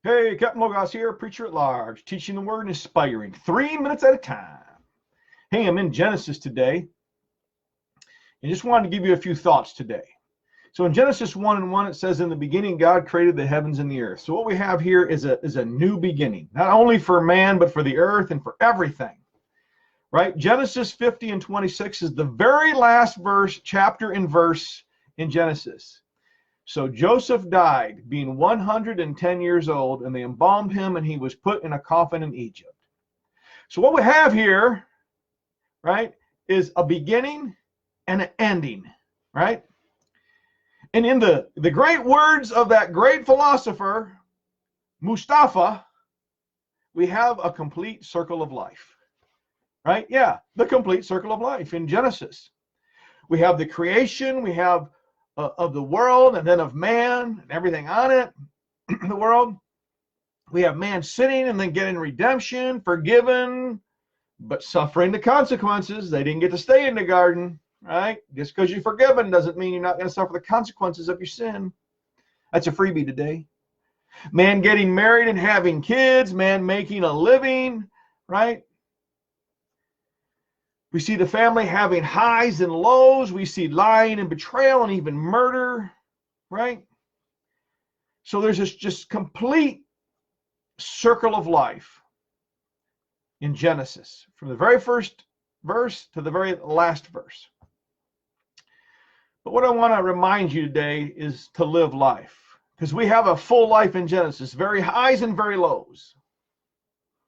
Hey, Captain Logos here, preacher at large, teaching the word and inspiring 3 minutes at a time. Hey, I'm in Genesis today, and just wanted to give you a few thoughts today. So in Genesis 1:1, it says, "In the beginning, God created the heavens and the earth." So what we have here is a new beginning, not only for man, but for the earth and for everything. Right? Genesis 50:26 is the very last chapter and verse in Genesis. So Joseph died, being 110 years old, and they embalmed him, and he was put in a coffin in Egypt. So what we have here, right, is a beginning and an ending, right? And in the great words of that great philosopher, Mustafa, we have a complete circle of life, right? Yeah, the complete circle of life in Genesis. We have the creation, we have of the world, and then of man and everything on it, the world. We have man sinning and then getting redemption, forgiven, but suffering the consequences. They didn't get to stay in the garden, right? Just because you're forgiven doesn't mean you're not going to suffer the consequences of your sin. That's a freebie today. Man getting married and having kids, man making a living, right? We see the family having highs and lows. We see lying and betrayal and even murder, right? So there's this just complete circle of life in Genesis, from the very first verse to the very last verse. But what I want to remind you today is to live life, because we have a full life in Genesis, very highs and very lows,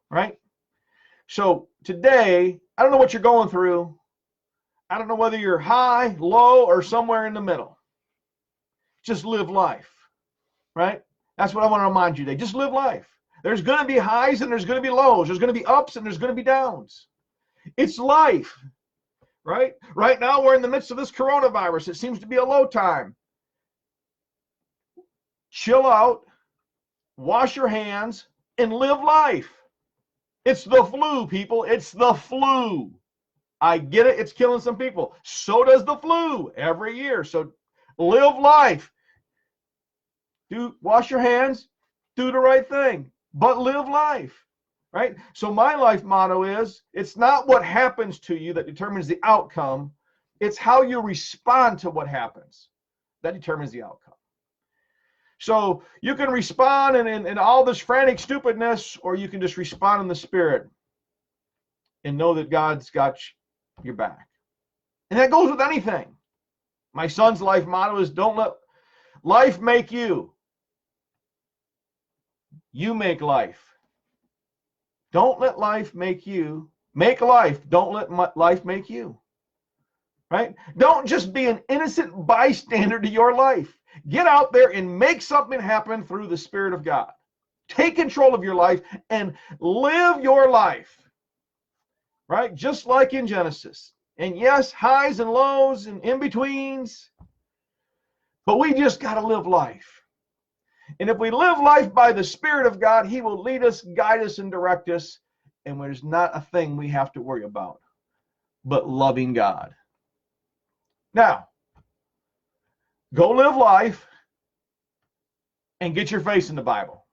right? So today, I don't know what you're going through. I don't know whether you're high, low, or somewhere in the middle. Just live life, right? That's what I want to remind you today. Just live life. There's going to be highs and there's going to be lows. There's going to be ups and there's going to be downs. It's life, right? Right now, we're in the midst of this coronavirus. It seems to be a low time. Chill out, wash your hands, and live life. It's the flu, people. It's the flu. I get it. It's killing some people. So does the flu every year. So live life. Wash your hands. Do the right thing. But live life. Right? So my life motto is, it's not what happens to you that determines the outcome. It's how you respond to what happens that determines the outcome. So you can respond in all this frantic stupidness, or you can just respond in the Spirit and know that God's got your back. And that goes with anything. My son's life motto is, don't let life make you. You make life. Don't let life make you. Make life. Don't let life make you. Right? Don't just be an innocent bystander to your life. Get out there and make something happen through the Spirit of God. Take control of your life and live your life. Right? Just like in Genesis. And yes, highs and lows and in-betweens. But we just got to live life. And if we live life by the Spirit of God, He will lead us, guide us, and direct us. And there's not a thing we have to worry about but loving God. Now, go live life and get your face in the Bible.